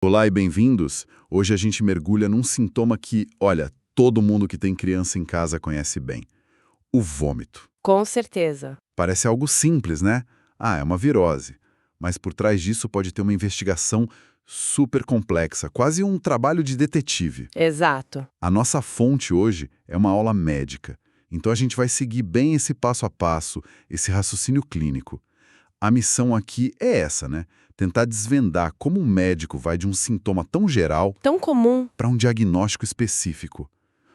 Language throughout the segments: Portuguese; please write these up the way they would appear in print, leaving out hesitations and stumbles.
Olá e bem-vindos. Hoje a gente mergulha num sintoma que, olha, todo mundo que tem criança em casa conhece bem: o vômito. Com certeza. Parece algo simples, né? Ah, é uma virose. Mas por trás disso pode ter uma investigação super complexa, quase um trabalho de detetive. Exato. A nossa fonte hoje é uma aula médica. Então a gente vai seguir bem esse passo a passo, esse raciocínio clínico. A missão aqui é essa, né? Tentar desvendar como um médico vai de um sintoma tão geral Tão comum. para um diagnóstico específico.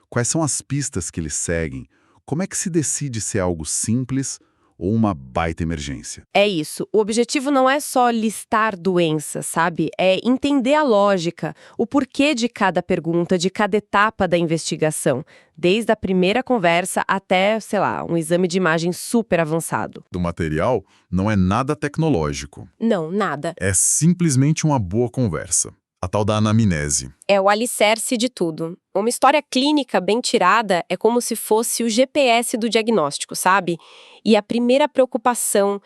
Quais são as pistas que eles seguem? Como é que se decide se é algo simples ou uma baita emergência? É isso. O objetivo não é só listar doenças, sabe? É entender a lógica, o porquê de cada pergunta, de cada etapa da investigação, desde a primeira conversa até, sei lá, um exame de imagem super avançado. Do material não é nada tecnológico. Não, nada. É simplesmente uma boa conversa. A tal da anamnese. É o alicerce de tudo. Uma história clínica bem tirada é como se fosse o GPS do diagnóstico, sabe? E a primeira preocupação,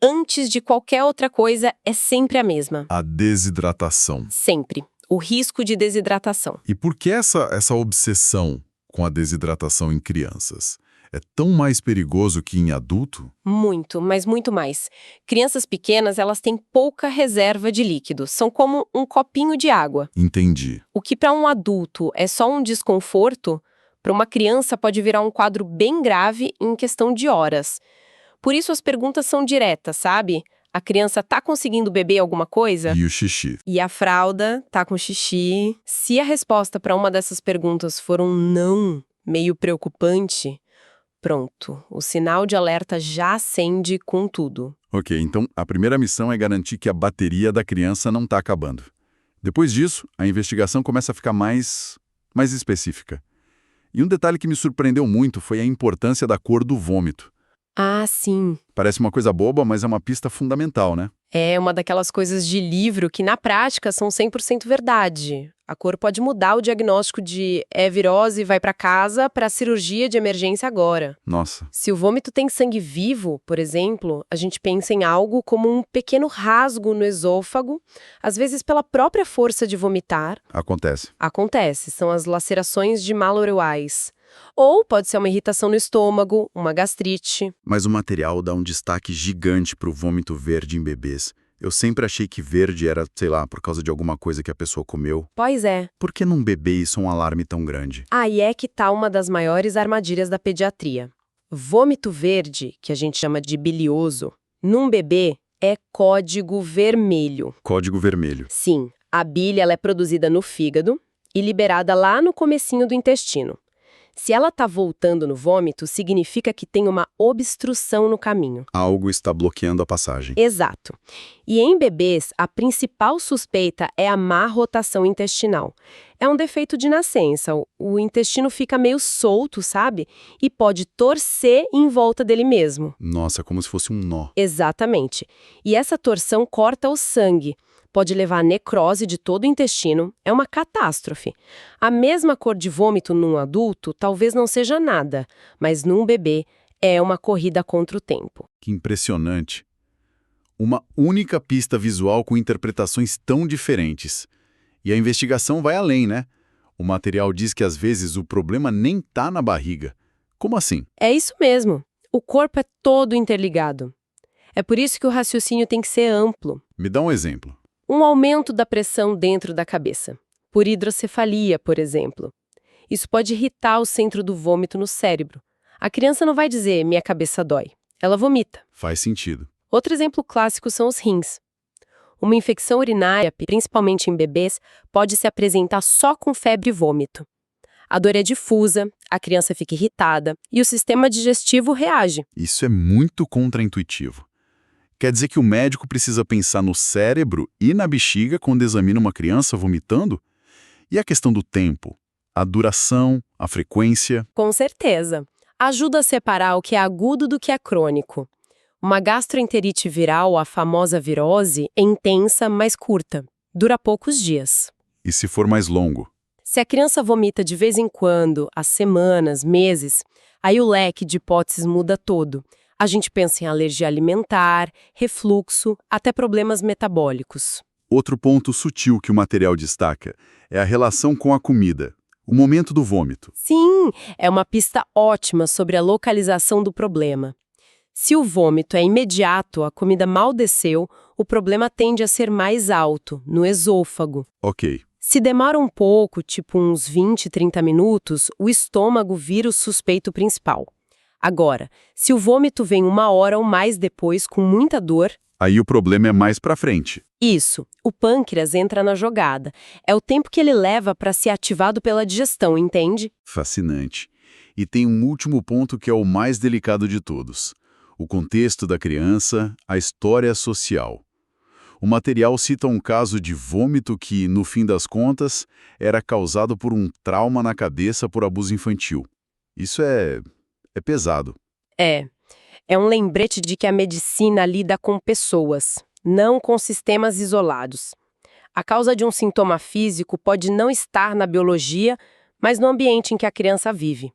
antes de qualquer outra coisa, é sempre a mesma. A desidratação. Sempre. O risco de desidratação. E por que essa obsessão com a desidratação em crianças? É tão mais perigoso que em adulto? Muito, mas muito mais. Crianças pequenas, elas têm pouca reserva de líquido. São como um copinho de água. Entendi. O que para um adulto é só um desconforto, para uma criança pode virar um quadro bem grave em questão de horas. Por isso as perguntas são diretas, sabe? A criança tá conseguindo beber alguma coisa? E o xixi? E a fralda tá com xixi? Se a resposta para uma dessas perguntas for um não meio preocupante, pronto, o sinal de alerta já acende com tudo. Ok, então a primeira missão é garantir que a bateria da criança não está acabando. Depois disso, a investigação começa a ficar mais específica. E um detalhe que me surpreendeu muito foi a importância da cor do vômito. Ah, sim. Parece uma coisa boba, mas é uma pista fundamental, né? É uma daquelas coisas de livro que na prática são 100% verdade. A cor pode mudar o diagnóstico de virose, vai para casa, para cirurgia de emergência agora. Nossa, Se o vômito tem sangue vivo, por exemplo, a gente pensa em algo como um pequeno rasgo no esôfago, às vezes pela própria força de vomitar. acontece. Acontece, são as lacerações de Mallory-Weiss. Ou pode ser uma irritação no estômago, uma gastrite. Mas o material dá um destaque gigante para o vômito verde em bebês. Eu sempre achei que verde era, sei lá, por causa de alguma coisa que a pessoa comeu. Pois é. Por que num bebê isso é um alarme tão grande? Aí é que tá uma das maiores armadilhas da pediatria. Vômito verde, que a gente chama de bilioso, num bebê é código vermelho. Código vermelho. Sim, a bile ela é produzida no fígado e liberada lá no comecinho do intestino. Se ela tá voltando no vômito, significa que tem uma obstrução no caminho. Algo está bloqueando a passagem. Exato. E em bebês, a principal suspeita é a má rotação intestinal. É um defeito de nascença. O intestino fica meio solto, sabe? E pode torcer em volta dele mesmo. Nossa, como se fosse um nó. Exatamente. E essa torção corta o sangue. Pode levar à necrose de todo o intestino. É uma catástrofe. A mesma cor de vômito num adulto talvez não seja nada, mas num bebê é uma corrida contra o tempo. Que impressionante. Uma única pista visual com interpretações tão diferentes. E a investigação vai além, né? O material diz que às vezes o problema nem tá na barriga. Como assim? É isso mesmo. O corpo é todo interligado. É por isso que o raciocínio tem que ser amplo. Me dá um exemplo. Um aumento da pressão dentro da cabeça, por hidrocefalia, por exemplo. Isso pode irritar o centro do vômito no cérebro. A criança não vai dizer, minha cabeça dói. Ela vomita. Faz sentido. Outro exemplo clássico são os rins. Uma infecção urinária, principalmente em bebês, pode se apresentar só com febre e vômito. A dor é difusa, a criança fica irritada e o sistema digestivo reage. Isso é muito contraintuitivo. Quer dizer que o médico precisa pensar no cérebro e na bexiga quando examina uma criança vomitando? E a questão do tempo? A duração, a frequência? Com certeza. Ajuda a separar o que é agudo do que é crônico. Uma gastroenterite viral, a famosa virose, é intensa, mas curta. Dura poucos dias. E se for mais longo? Se a criança vomita de vez em quando, há semanas, meses, aí o leque de hipóteses muda todo. A gente pensa em alergia alimentar, refluxo, até problemas metabólicos. Outro ponto sutil que o material destaca é a relação com a comida, o momento do vômito. Sim, é uma pista ótima sobre a localização do problema. Se o vômito é imediato, a comida mal desceu, o problema tende a ser mais alto, no esôfago. Ok. Se demora um pouco, tipo uns 20, 30 minutos, o estômago vira o suspeito principal. Agora, se o vômito vem 1 hora ou mais depois com muita dor, Aí o problema é mais pra frente. isso, o pâncreas entra na jogada. É o tempo que ele leva para ser ativado pela digestão, entende? Fascinante. E tem um último ponto que é o mais delicado de todos. O contexto da criança, a história social. O material cita um caso de vômito que, no fim das contas, era causado por um trauma na cabeça por abuso infantil. Isso é pesado. É um lembrete de que a medicina lida com pessoas, não com sistemas isolados. A causa de um sintoma físico pode não estar na biologia, mas no ambiente em que a criança vive.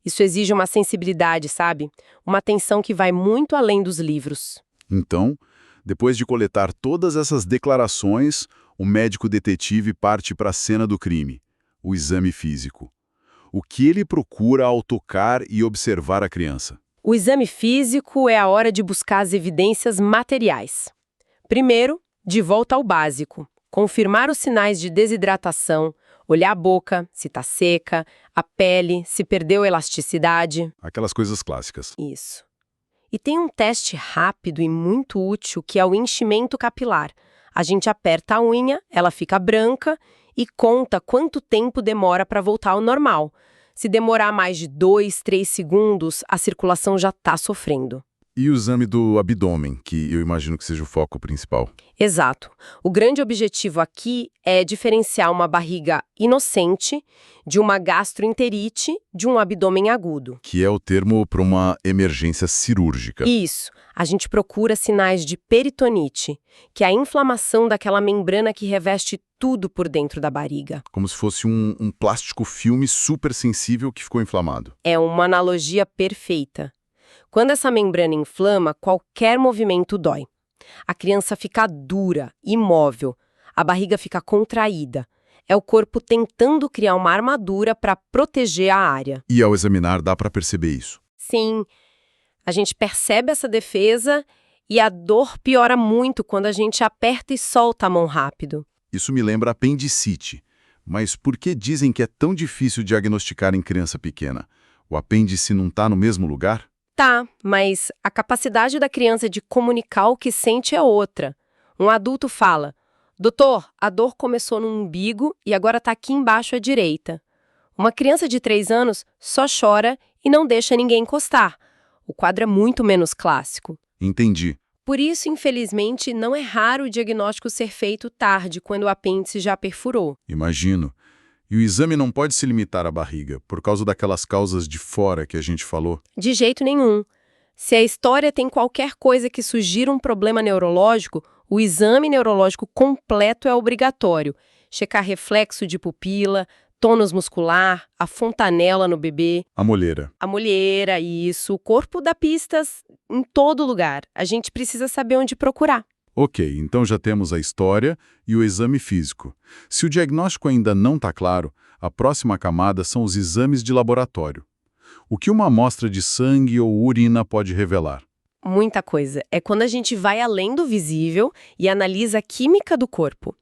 Isso exige uma sensibilidade, sabe? Uma atenção que vai muito além dos livros. Então, depois de coletar todas essas declarações, o médico detetive parte para a cena do crime, o exame físico. O que ele procura ao tocar e observar a criança? O exame físico é a hora de buscar as evidências materiais. Primeiro, de volta ao básico. Confirmar os sinais de desidratação, olhar a boca, se está seca, a pele, se perdeu elasticidade. Aquelas coisas clássicas. Isso. E tem um teste rápido e muito útil que é o enchimento capilar. A gente aperta a unha, ela fica branca e conta quanto tempo demora para voltar ao normal. Se demorar mais de 2, 3 segundos, a circulação já está sofrendo. E o exame do abdômen, que eu imagino que seja o foco principal. Exato. O grande objetivo aqui é diferenciar uma barriga inocente de uma gastroenterite de um abdômen agudo. Que é o termo para uma emergência cirúrgica. Isso. A gente procura sinais de peritonite, que é a inflamação daquela membrana que reveste tudo por dentro da barriga. Como se fosse um plástico filme super sensível que ficou inflamado. É uma analogia perfeita. Quando essa membrana inflama, qualquer movimento dói. A criança fica dura, imóvel, a barriga fica contraída. É o corpo tentando criar uma armadura para proteger a área. E ao examinar dá para perceber isso. Sim, a gente percebe essa defesa e a dor piora muito quando a gente aperta e solta a mão rápido. Isso me lembra apendicite. Mas por que dizem que é tão difícil diagnosticar em criança pequena? O apêndice não está no mesmo lugar? Tá, mas a capacidade da criança de comunicar o que sente é outra. Um adulto fala: "Doutor, a dor começou no umbigo e agora está aqui embaixo à direita." Uma criança de 3 anos só chora e não deixa ninguém encostar. O quadro é muito menos clássico. Entendi. Por isso, infelizmente, não é raro o diagnóstico ser feito tarde, quando o apêndice já perfurou. Imagino. E o exame não pode se limitar à barriga, por causa daquelas causas de fora que a gente falou? De jeito nenhum. Se a história tem qualquer coisa que sugira um problema neurológico, o exame neurológico completo é obrigatório. Checar reflexo de pupila, tônus muscular, a fontanela no bebê. A moleira. A molheira, isso. O corpo dá pistas em todo lugar. A gente precisa saber onde procurar. Ok, então já temos a história e o exame físico. Se o diagnóstico ainda não está claro, a próxima camada são os exames de laboratório. O que uma amostra de sangue ou urina pode revelar? Muita coisa. É quando a gente vai além do visível e analisa a química do corpo.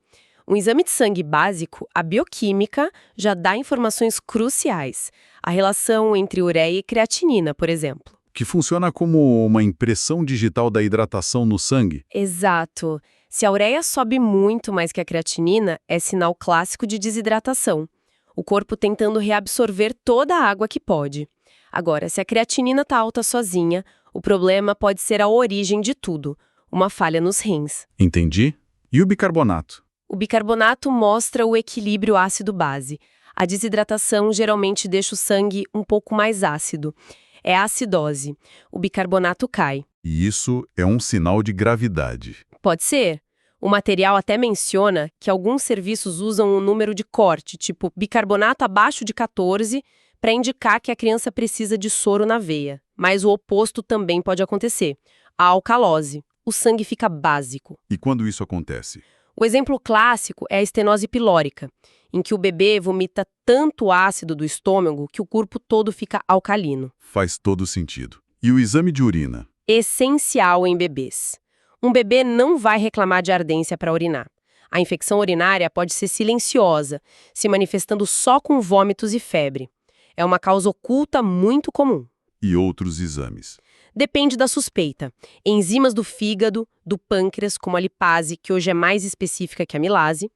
Um exame de sangue básico, a bioquímica, já dá informações cruciais. A relação entre ureia e creatinina, por exemplo. Que funciona como uma impressão digital da hidratação no sangue? Exato. Se a ureia sobe muito mais que a creatinina, é sinal clássico de desidratação. O corpo tentando reabsorver toda a água que pode. Agora, se a creatinina está alta sozinha, o problema pode ser a origem de tudo, uma falha nos rins. Entendi. E o bicarbonato? O bicarbonato mostra o equilíbrio ácido-base. A desidratação geralmente deixa o sangue um pouco mais ácido. É a acidose. O bicarbonato cai. E isso é um sinal de gravidade. Pode ser. O material até menciona que alguns serviços usam um número de corte, tipo bicarbonato abaixo de 14, para indicar que a criança precisa de soro na veia. Mas o oposto também pode acontecer. A alcalose. O sangue fica básico. E quando isso acontece? O exemplo clássico é a estenose pilórica, em que o bebê vomita tanto ácido do estômago que o corpo todo fica alcalino. Faz todo sentido. E o exame de urina? Essencial em bebês. Um bebê não vai reclamar de ardência para urinar. A infecção urinária pode ser silenciosa, se manifestando só com vômitos e febre. É uma causa oculta muito comum. E outros exames? Depende da suspeita. Enzimas do fígado, do pâncreas, como a lipase, que hoje é mais específica que a milase,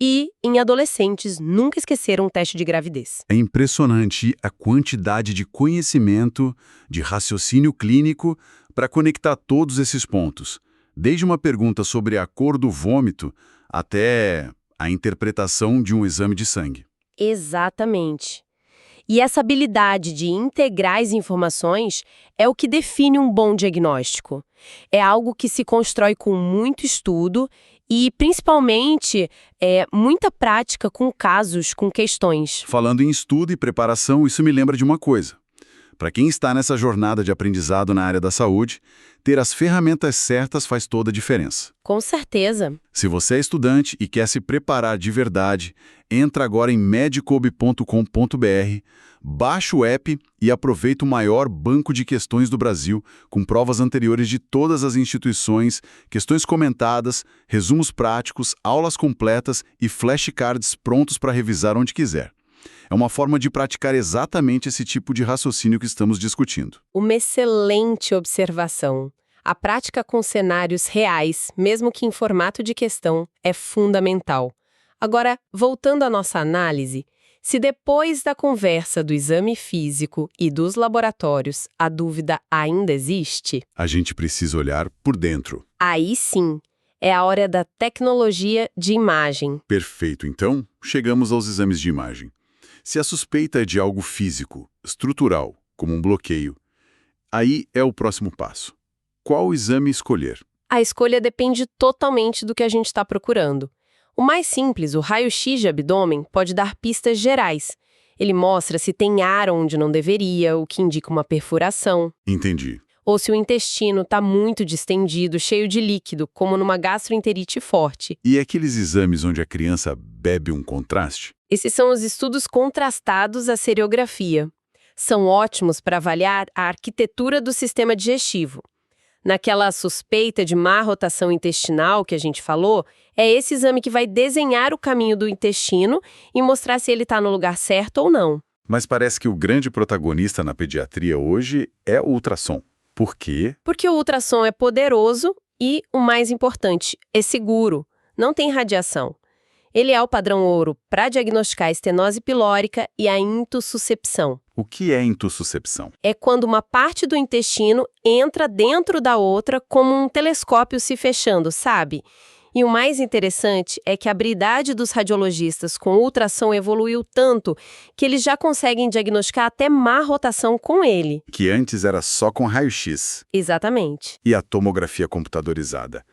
e, em adolescentes, nunca esqueceram um teste de gravidez. É impressionante a quantidade de conhecimento, de raciocínio clínico para conectar todos esses pontos. Desde uma pergunta sobre a cor do vômito até a interpretação de um exame de sangue. Exatamente. E essa habilidade de integrar as informações é o que define um bom diagnóstico. É algo que se constrói com muito estudo e, principalmente, muita prática com casos, com questões. Falando em estudo e preparação, isso me lembra de uma coisa. Para quem está nessa jornada de aprendizado na área da saúde, ter as ferramentas certas faz toda a diferença. Com certeza. Se você é estudante e quer se preparar de verdade, entra agora em medicob.com.br, baixa o app e aproveita o maior banco de questões do Brasil, com provas anteriores de todas as instituições, questões comentadas, resumos práticos, aulas completas e flashcards prontos para revisar onde quiser. É uma forma de praticar exatamente esse tipo de raciocínio que estamos discutindo. Uma excelente observação. A prática com cenários reais, mesmo que em formato de questão, é fundamental. Agora, voltando à nossa análise, se depois da conversa do exame físico e dos laboratórios a dúvida ainda existe, a gente precisa olhar por dentro. Aí sim, é a hora da tecnologia de imagem. Perfeito, então, chegamos aos exames de imagem. Se a suspeita é de algo físico, estrutural, como um bloqueio, aí é o próximo passo. Qual exame escolher? A escolha depende totalmente do que a gente está procurando. O mais simples, o raio-x de abdômen, pode dar pistas gerais. Ele mostra se tem ar onde não deveria, o que indica uma perfuração. Entendi. Ou se o intestino está muito distendido, cheio de líquido, como numa gastroenterite forte. E aqueles exames onde a criança bebe um contraste? Esses são os estudos contrastados à seriografia. São ótimos para avaliar a arquitetura do sistema digestivo. Naquela suspeita de má rotação intestinal que a gente falou, é esse exame que vai desenhar o caminho do intestino e mostrar se ele está no lugar certo ou não. Mas parece que o grande protagonista na pediatria hoje é o ultrassom. Por quê? Porque o ultrassom é poderoso e, o mais importante, é seguro. Não tem radiação. Ele é o padrão ouro para diagnosticar a estenose pilórica e a intussuscepção. O que é intussuscepção? É quando uma parte do intestino entra dentro da outra como um telescópio se fechando, sabe? E o mais interessante é que a habilidade dos radiologistas com ultrassom evoluiu tanto que eles já conseguem diagnosticar até má rotação com ele. Que antes era só com raio-x. Exatamente. E a tomografia computadorizada?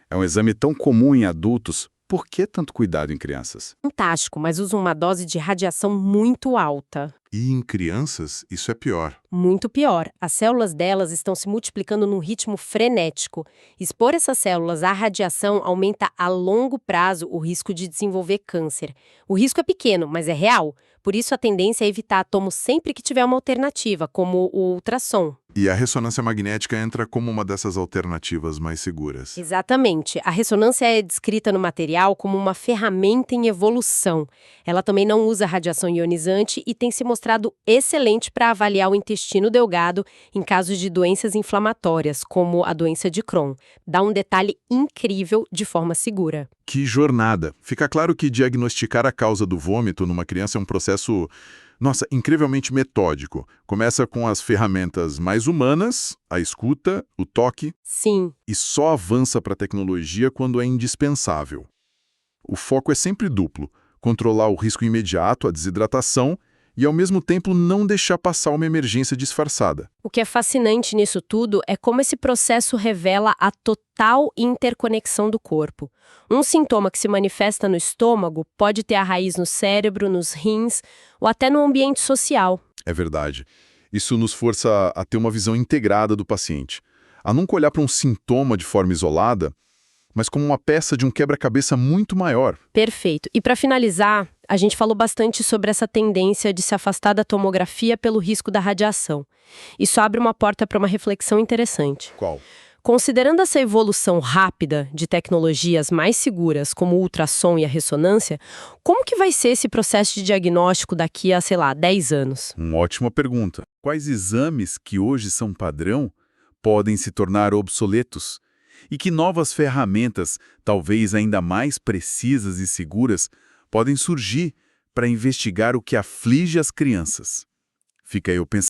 É um exame tão comum em adultos. Por que tanto cuidado em crianças? Fantástico, mas usa uma dose de radiação muito alta. E em crianças, isso é pior. Muito pior. As células delas estão se multiplicando num ritmo frenético. Expor essas células à radiação aumenta a longo prazo o risco de desenvolver câncer. O risco é pequeno, mas é real. Por isso, a tendência é evitar tomo sempre que tiver uma alternativa, como o ultrassom. E a ressonância magnética entra como uma dessas alternativas mais seguras. Exatamente. A ressonância é descrita no material como uma ferramenta em evolução. Ela também não usa radiação ionizante e tem se mostrado excelente para avaliar o intestino delgado em casos de doenças inflamatórias, como a doença de Crohn. Dá um detalhe incrível de forma segura. Que jornada! Fica claro que diagnosticar a causa do vômito numa criança é um processo, incrivelmente metódico. Começa com as ferramentas mais humanas, a escuta, o toque. Sim. E só avança para a tecnologia quando é indispensável. O foco é sempre duplo: controlar o risco imediato, a desidratação, e ao mesmo tempo não deixar passar uma emergência disfarçada. O que é fascinante nisso tudo é como esse processo revela a total interconexão do corpo. Um sintoma que se manifesta no estômago pode ter a raiz no cérebro, nos rins ou até no ambiente social. É verdade. Isso nos força a ter uma visão integrada do paciente, a nunca olhar para um sintoma de forma isolada, mas como uma peça de um quebra-cabeça muito maior. Perfeito. E para finalizar, a gente falou bastante sobre essa tendência de se afastar da tomografia pelo risco da radiação. Isso abre uma porta para uma reflexão interessante. Qual? Considerando essa evolução rápida de tecnologias mais seguras, como o ultrassom e a ressonância, como que vai ser esse processo de diagnóstico daqui a, sei lá, 10 anos? Uma ótima pergunta. Quais exames que hoje são padrão podem se tornar obsoletos? E que novas ferramentas, talvez ainda mais precisas e seguras, podem surgir para investigar o que aflige as crianças? Fica aí o pensamento.